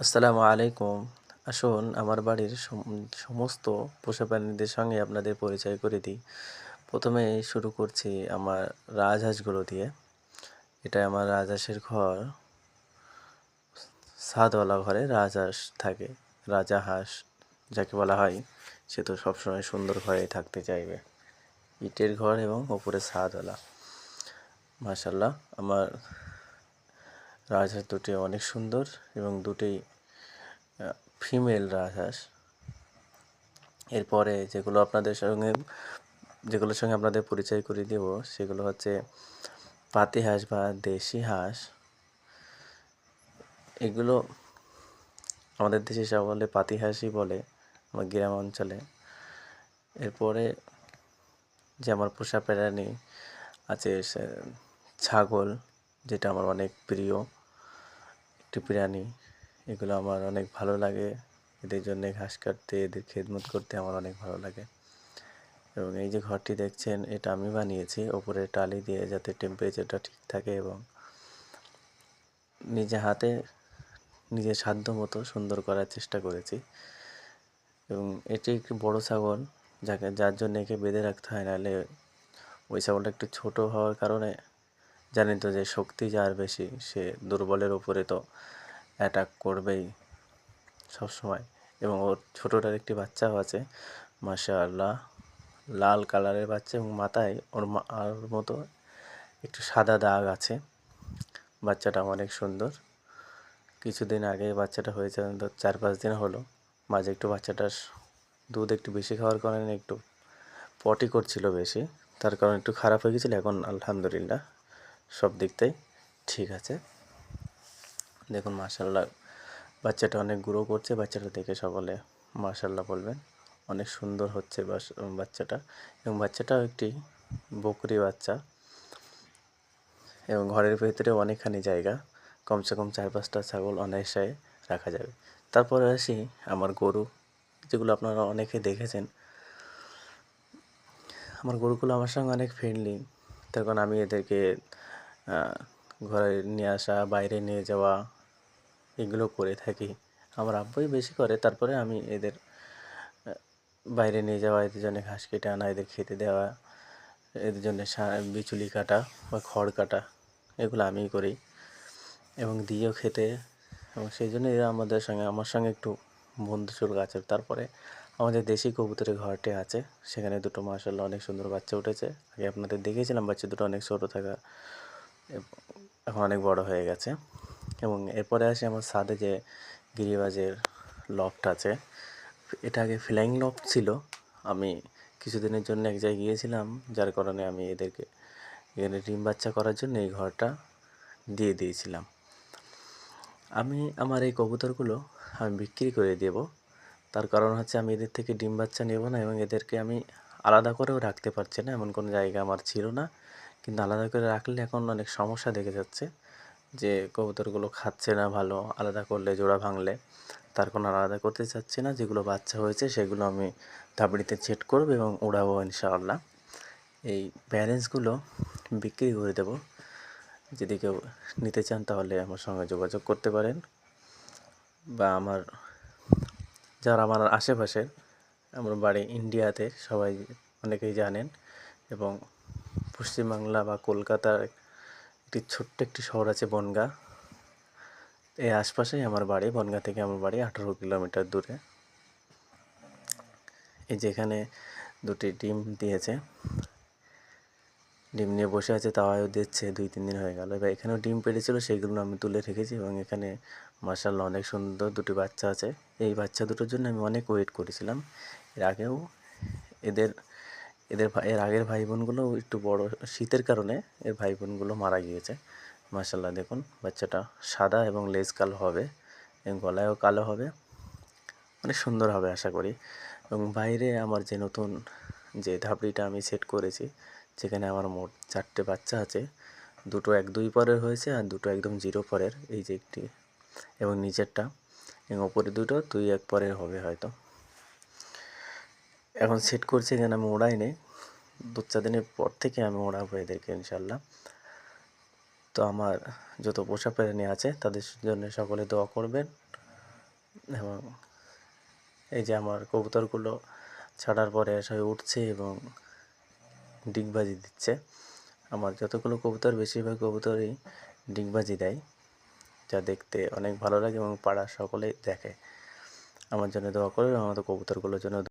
আসসালামু আলাইকুম। আসুন আমার বাড়ির সমস্ত পোষা প্রাণীদের সঙ্গে আপনাদের পরিচয় করে দিই। প্রথমেই শুরু করছি আমার রাজহাঁসগুলো দিয়ে। এটা আমার রাজহাঁসের ঘর। ছাদওয়ালা ঘরে রাজহাঁস থাকে। রাজাহাঁস যাকে বলা হয়, সে তো সবসময় সুন্দর ঘরেই থাকতে চাইবে। ইটের ঘর এবং ওপরে ছাদওয়ালা। মাশাআল্লাহ, আমার রাজহাঁস দুটি অনেক সুন্দর এবং দুটোই ফিমেল রাজহাঁস। এরপরে যেগুলোর সঙ্গে আপনাদের পরিচয় করিয়ে দেব সেগুলো হচ্ছে পাতি হাঁস বা দেশি হাঁস। এগুলো আমাদের দেশে সব বলে পাতি হাঁসই বলে, আমার গ্রাম অঞ্চলে। এরপরে যে আমার পোষা প্রাণী আছে ছাগল, যেটা আমার অনেক প্রিয় একটি প্রাণী। এগুলো আমার অনেক ভালো লাগে, এদের জন্যে ঘাস কাটতে, এদের খেদমত করতে আমার অনেক ভালো লাগে। এবং এই যে ঘরটি দেখছেন, এটা আমি বানিয়েছি ওপরে টালি দিয়ে, যাতে টেম্পারেচারটা ঠিক থাকে এবং নিজে হাতে নিজের সাধ্য মতো সুন্দর করার চেষ্টা করেছি। এবং এটি একটি বড় ছাগল, যার জন্য একে বেঁধে রাখতে হয়, নাহলে ওই ছাগলটা একটু ছোট হওয়ার কারণে জানেন তো যে শক্তি যার বেশি সে দুর্বলের ওপরে তো অ্যাটাক করবেই সবসময়। এবং ওর ছোটোটার একটি বাচ্চাও আছে, মাশাআল্লাহ, লাল কালারের বাচ্চা এবং মাথায় ওর মতো একটু সাদা দাগ আছে। বাচ্চাটা অনেক সুন্দর। কিছুদিন আগে বাচ্চাটা হয়েছে, তো 4-5 দিন হলো। মাঝে একটু বাচ্চাটার দুধ একটু বেশি খাওয়ার কারণে একটু পটি করছিল বেশি, তার কারণে একটু খারাপ হয়ে গেছিলো। এখন আলহামদুলিল্লাহ সব দিকটাই ঠিক আছে। দেখুন মাশাআল্লাহ, বাচ্চাটা অনেক গ্রো করছে। বাচ্চাটা দেখে সকলে মাশাআল্লাহ বলবেন। অনেক সুন্দর হচ্ছে বাচ্চাটা। এবং বাচ্চাটাও একটি বকরি বাচ্চা। এবং ঘরের ভেতরে অনেকখানি জায়গা, কমসে কম 4-5টা ছাগল অনায়াসে রাখা যাবে। তারপরে আসি আমার গরু, যেগুলো আপনারা অনেকে দেখেছেন। আমার গরুগুলো আমার সঙ্গে অনেক ফ্রেন্ডলি, তার কারণ আমি এদেরকে ঘরে নিয়ে আসা, বাইরে নিয়ে যাওয়া, এগুলো করে থাকি। আমার আব্বুই বেশি করে, তারপরে আমি এদের বাইরে নিয়ে যাওয়া, এদের জন্য ঘাস কেটে আনা, এদের খেতে দেওয়া, এদের জন্য বিচুলি কাটা বা খড় কাটা, এগুলো আমিই করি এবং দিয়েও খেতে। এবং সেই জন্য এরা আমার সঙ্গে একটু বন্ধুসুলভ আছে। তারপরে আমাদের দেশি কবুতরের ঘরটি আছে, সেখানে দুটো মাশাআল্লাহ অনেক সুন্দর বাচ্চা উঠেছে। আগে আপনাদের দেখিয়েছিলাম, বাচ্চা দুটো অনেক ছোটো থাকা, এখন অনেক বড় হয়ে গেছে। এবং এরপরে আসি আমার ছাদে যে গিরিবাজের লফট আছে। এটা আগে ফ্লাইং লফট ছিল। আমি কিছুদিনের জন্য এক জায়গায় গিয়েছিলাম, যার কারণে আমি এদেরকে এখানে ডিম বাচ্চা করার জন্য এই ঘরটা দিয়ে দিয়েছিলাম। আমি আমার এই কবুতরগুলো আমি বিক্রি করে দেব। তার কারণ হচ্ছে আমি এদের থেকে ডিম বাচ্চা নেব না, এবং এদেরকে আমি আলাদা করেও রাখতে পারছি না, এমন কোনো জায়গা আমার ছিল না। কিন্তু আলাদা করে রাখলে এখন অনেক সমস্যা দেখে যাচ্ছে, যে কবুতরগুলো খাচ্ছে না ভালো, আলাদা করলে জোড়া ভাঙলে। তার কোনো আলাদা করতে চাচ্ছি না। যেগুলো বাচ্চা হয়েছে সেগুলো আমি ধাপড়িতে সেট করব এবং উড়াবো ইনশাআল্লাহ। এই প্যারেন্টসগুলো বিক্রি করে দেব। যদি কেউ নিতে চান তাহলে আমার সঙ্গে যোগাযোগ করতে পারেন, বা যারা আমার আশেপাশের, আমার বাড়ি ইন্ডিয়াতে, সবাই অনেকেই জানেন। এবং পশ্চিমবাংলা বা কলকাতার ছোট্ট একটি শহর আছে বনগাঁ, এই আশপাশেই আমার বাড়ি। বনগাঁ থেকে আমার বাড়ি 18 কিলোমিটার দূরে। এই যেখানে দুটি ডিম দিয়েছে, ডিম নিয়ে বসে আছে, তাওয়াও দিচ্ছে, 2-3 দিন হয়ে গেল। এবার এখানেও ডিম পেড়েছিল, সেইগুলো আমি তুলে রেখেছি। এবং এখানে মাশাআল্লাহ অনেক সুন্দর দুটি বাচ্চা আছে। এই বাচ্চা দুটোর জন্য আমি অনেক ওয়েট করেছিলাম। এর আগেও এদের এর আগের ভাই বোনগুলো একটু বড়, শীতের কারণে এর ভাই বোনগুলো মারা গিয়েছে। মাশাআল্লাহ দেখুন, বাচ্চাটা সাদা এবং লেজ কালো হবে এবং গলায়ও কালো হবে, অনেক সুন্দর হবে আশা করি। এবং বাইরে আমার যে নতুন যে ধাপড়িটা আমি সেট করেছি, যেখানে আমার মোট 4টে বাচ্চা আছে, দুটো 1-2 পরের হয়েছে আর দুটো একদম 0 পরের, এই যে একটি এবং নিচেরটা, এবং ওপরে দুটো 2-1 পরের হবে হয়তো। এখন সেট করছি, এখানে আমি ওড়াইনি, 2-4 দিনের পর থেকে আমি ওড়াবো এদেরকে ইনশাআল্লাহ। তো আমার যত পোষা প্রাণী আছে তাদের জন্য সকলে দোয়া করবেন। এবং এই যে আমার কবুতরগুলো ছাড়ার পরে সবাই উঠছে এবং ডিগবাজি দিচ্ছে। আমার যতগুলো কবুতর বেশিরভাগ কবুতরই ডিগবাজি দেয়, যা দেখতে অনেক ভালো লাগে এবং পাড়ার সকলেই দেখে। আমার জন্য দোয়া করবে, আমার তো কবুতরগুলোর জন্য